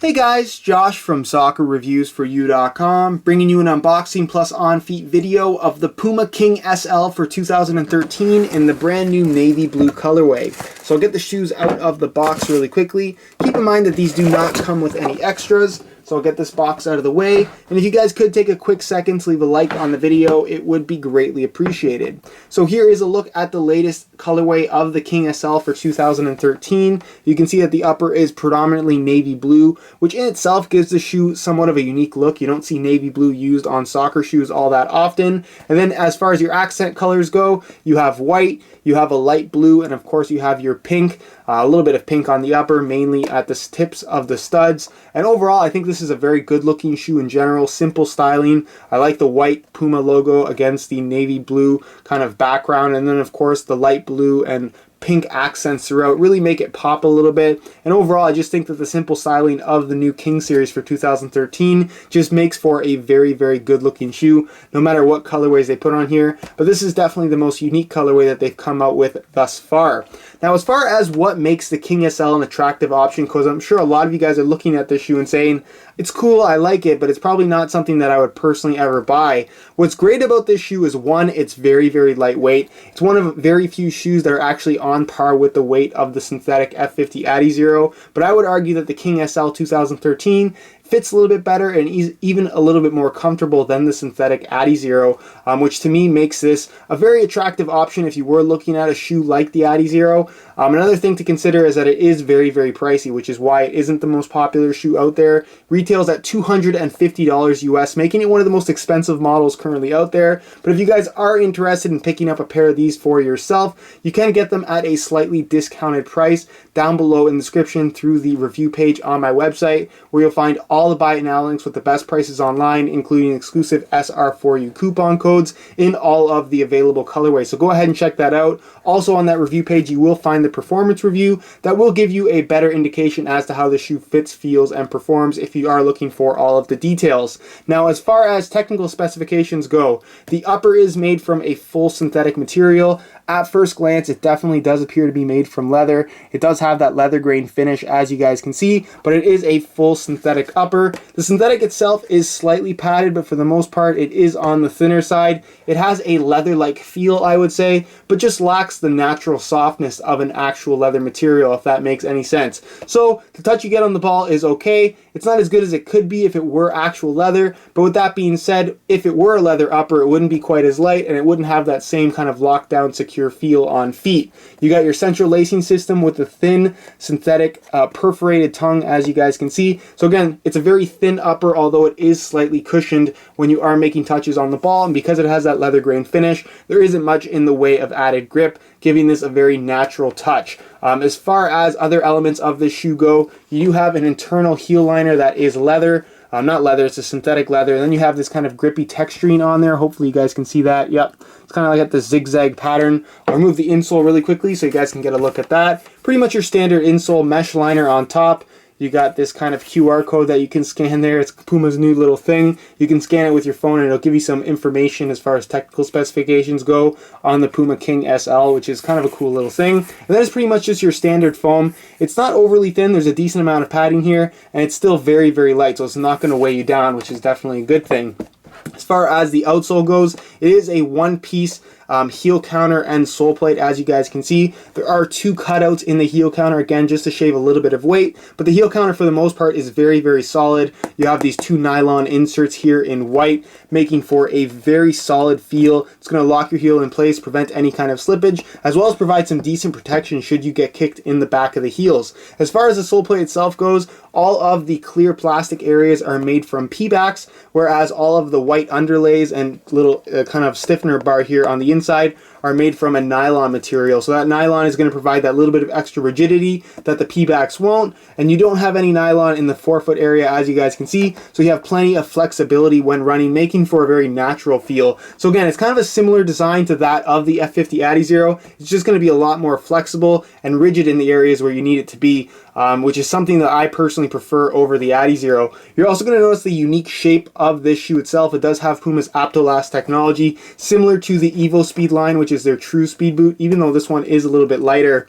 Hey guys, Josh from SoccerReviewsForYou.com, bringing you an unboxing plus on-feet video of the Puma King SL for 2013 in the brand new navy blue colorway. So I'll get the shoes out of the box really quickly. Keep in mind that these do not come with any extras. So I'll get this box out of the way, and if you guys could take a quick second to leave a like on the video, it would be greatly appreciated. So here is a look at the latest colorway of the King SL for 2013. You can see that the upper is predominantly navy blue, which in itself gives the shoe somewhat of a unique look. You don't see navy blue used on soccer shoes all that often. And then as far as your accent colors go, you have white, you have a light blue, and of course you have your pink. A little bit of pink on the upper, mainly at the tips of the studs. And overall, I think this is a very good looking shoe in general. Simple styling. I like the white Puma logo against the navy blue kind of background. And then of course the light blue and pink accents throughout really make it pop a little bit. And overall, I just think that the simple styling of the new King series for 2013 just makes for a very, very good looking shoe, no matter what colorways they put on here. But this is definitely the most unique colorway that they've come out with thus far. Now, as far as what makes the King SL an attractive option, because I'm sure a lot of you guys are looking at this shoe and saying, it's cool, I like it, but it's probably not something that I would personally ever buy. What's great about this shoe is, one, it's very, very lightweight. It's one of very few shoes that are actually on par with the weight of the synthetic F50 Adizero, but I would argue that the King SL 2013 fits a little bit better and even a little bit more comfortable than the synthetic Adizero, which to me makes this a very attractive option if you were looking at a shoe like the Adizero. Another thing to consider is that it is very, very pricey, which is why it isn't the most popular shoe out there. Retails at $250 US, making it one of the most expensive models currently out there. But if you guys are interested in picking up a pair of these for yourself, you can get them at a slightly discounted price down below in the description through the review page on my website, where you'll find all the buy it now links with the best prices online, including exclusive SR4U coupon codes in all of the available colorways. So go ahead and check that out. Also on that review page, you will find the performance review that will give you a better indication as to how the shoe fits, feels, and performs if you are looking for all of the details. Now, as far as technical specifications go, the upper is made from a full synthetic material. At first glance, it definitely does appear to be made from leather. It does have that leather grain finish, as you guys can see, but it is a full synthetic upper. The synthetic itself is slightly padded, but for the most part, it is on the thinner side. It has a leather-like feel, I would say, but just lacks the natural softness of an actual leather material, if that makes any sense. So the touch you get on the ball is okay. It's not as good as it could be if it were actual leather, but with that being said, if it were a leather upper, it wouldn't be quite as light, and it wouldn't have that same kind of lockdown, secure feel on feet. You got your central lacing system with the thin synthetic perforated tongue, as you guys can see. So again, it's a very thin upper, although it is slightly cushioned when you are making touches on the ball, and because it has that leather grain finish, there isn't much in the way of added grip, giving this a very natural touch. As far as other elements of this shoe go, you do have an internal heel liner that is leather. Not leather, it's a synthetic leather. And then you have this kind of grippy texturing on there. Hopefully you guys can see that. Yep, it's kind of like the zigzag pattern. I'll remove the insole really quickly so you guys can get a look at that. Pretty much your standard insole mesh liner on top. You got this kind of QR code that you can scan there. It's Puma's new little thing. You can scan it with your phone and it'll give you some information as far as technical specifications go on the Puma King SL, which is kind of a cool little thing. And that is pretty much just your standard foam. It's not overly thin. There's a decent amount of padding here, and it's still very, very light, so it's not going to weigh you down, which is definitely a good thing. As far as the outsole goes, it is a one-piece heel counter and sole plate, as you guys can see. There are two cutouts in the heel counter, again, just to shave a little bit of weight, but the heel counter for the most part is very, very solid. You have these two nylon inserts here in white, making for a very solid feel. It's going to lock your heel in place, prevent any kind of slippage, as well as provide some decent protection should you get kicked in the back of the heels. As far as the sole plate itself goes, all of the clear plastic areas are made from Peabacks, whereas all of the white underlays and little kind of stiffener bar here on the inside are made from a nylon material. So that nylon is going to provide that little bit of extra rigidity that the Peabacks won't, and you don't have any nylon in the forefoot area, as you guys can see, so you have plenty of flexibility when running, making for a very natural feel. So again, it's kind of a similar design to that of the F50 Adizero. It's just going to be a lot more flexible and rigid in the areas where you need it to be, which is something that I personally prefer over the Adizero. You're also going to notice the unique shape of this shoe itself. It does have Puma's Aptolast technology, similar to the Evo Speed line, which is their true speed boot, even though this one is a little bit lighter.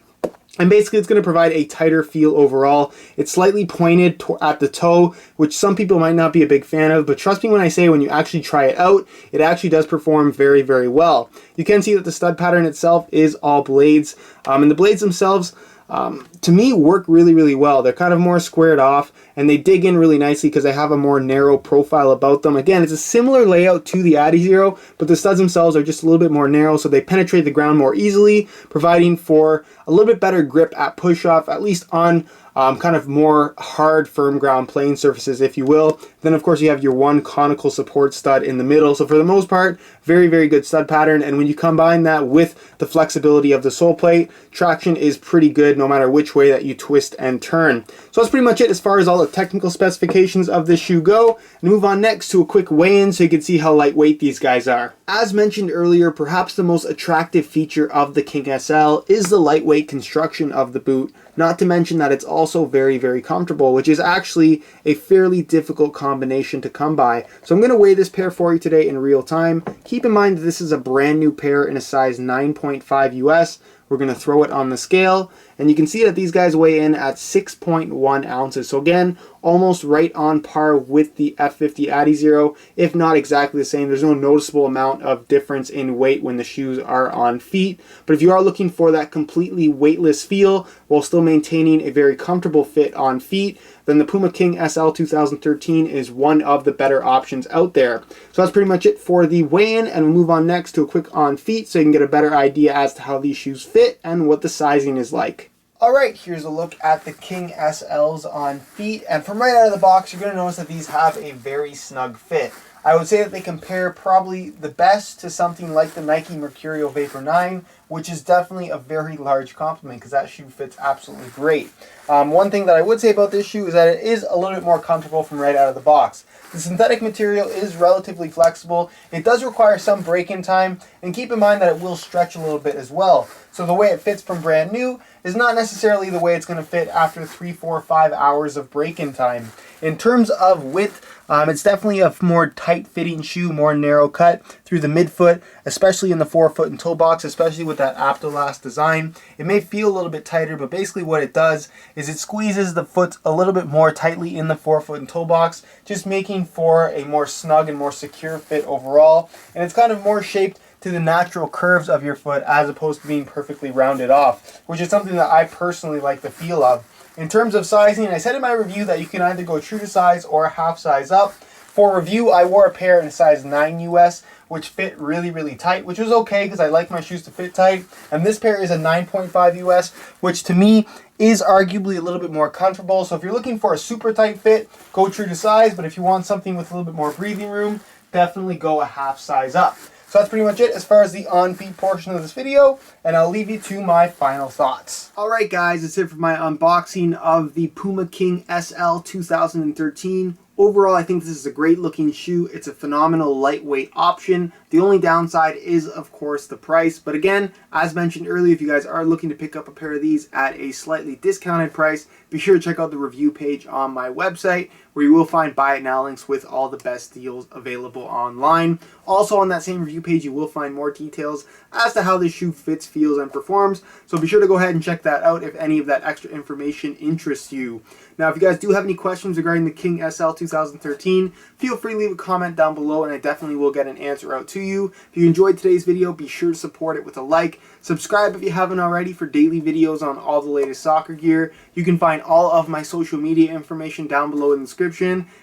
And basically, it's going to provide a tighter feel overall. It's slightly pointed at the toe, which some people might not be a big fan of, but trust me when I say when you actually try it out, it actually does perform very, very well. You can see that the stud pattern itself is all blades, and the blades themselves, to me, work really, really well. They're kind of more squared off, and they dig in really nicely because they have a more narrow profile about them. Again, it's a similar layout to the Adizero, but the studs themselves are just a little bit more narrow, so they penetrate the ground more easily, providing for a little bit better grip at push-off, at least on kind of more hard, firm ground playing surfaces, if you will. Then, of course, you have your one conical support stud in the middle. So for the most part, very, very good stud pattern. And when you combine that with the flexibility of the sole plate, traction is pretty good no matter which way that you twist and turn. So that's pretty much it as far as all the technical specifications of this shoe go. And move on next to a quick weigh-in so you can see how lightweight these guys are. As mentioned earlier, perhaps the most attractive feature of the King SL is the lightweight construction of the boot. Not to mention that it's also very, very comfortable, which is actually a fairly difficult combination to come by. So I'm going to weigh this pair for you today in real time. Keep in mind that this is a brand new pair in a size 9.5 US. We're going to throw it on the scale, and you can see that these guys weigh in at 6.1 ounces. So again, almost right on par with the F50 Adizero, if not exactly the same. There's no noticeable amount of difference in weight when the shoes are on feet. But if you are looking for that completely weightless feel while still maintaining a very comfortable fit on feet, then the Puma King SL 2013 is one of the better options out there. So that's pretty much it for the weigh-in, and we'll move on next to a quick on feet so you can get a better idea as to how these shoes fit and what the sizing is like. Alright, here's a look at the King SLs on feet, and from right out of the box you're going to notice that these have a very snug fit. I would say that they compare probably the best to something like the Nike Mercurial Vapor 9, which is definitely a very large compliment because that shoe fits absolutely great. One thing that I would say about this shoe is that it is a little bit more comfortable from right out of the box. The synthetic material is relatively flexible. It does require some break-in time, and keep in mind that it will stretch a little bit as well. So the way it fits from brand new is not necessarily the way it's going to fit after 3, 4, 5 hours of break-in time. In terms of width, it's definitely a more tight-fitting shoe, more narrow cut through the midfoot, especially in the forefoot and toe box, especially with that Aptolast design. It may feel a little bit tighter, but basically what it does is it squeezes the foot a little bit more tightly in the forefoot and toe box, just making for a more snug and more secure fit overall. And it's kind of more shaped to the natural curves of your foot as opposed to being perfectly rounded off, which is something that I personally like the feel of. In terms of sizing, I said in my review that you can either go true to size or half size up. For review, I wore a pair in a size 9 US, which fit really, really tight, which was okay because I like my shoes to fit tight. And this pair is a 9.5 US, which to me is arguably a little bit more comfortable. So if you're looking for a super tight fit, go true to size. But if you want something with a little bit more breathing room, definitely go a half size up. So that's pretty much it as far as the on-feet portion of this video, and I'll leave you to my final thoughts. Alright guys, that's it for my unboxing of the Puma King SL 2013. Overall, I think this is a great looking shoe. It's a phenomenal lightweight option. The only downside is, of course, the price. But again, as mentioned earlier, if you guys are looking to pick up a pair of these at a slightly discounted price, be sure to check out the review page on my website, where you will find buy it now links with all the best deals available online. Also on that same review page, you will find more details as to how this shoe fits, feels, and performs. So be sure to go ahead and check that out if any of that extra information interests you. Now, if you guys do have any questions regarding the King SL 2013, feel free to leave a comment down below and I definitely will get an answer out to you. If you enjoyed today's video, be sure to support it with a like. Subscribe if you haven't already for daily videos on all the latest soccer gear. You can find all of my social media information down below in the description.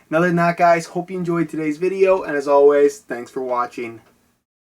And other than that, guys, hope you enjoyed today's video, and as always, thanks for watching.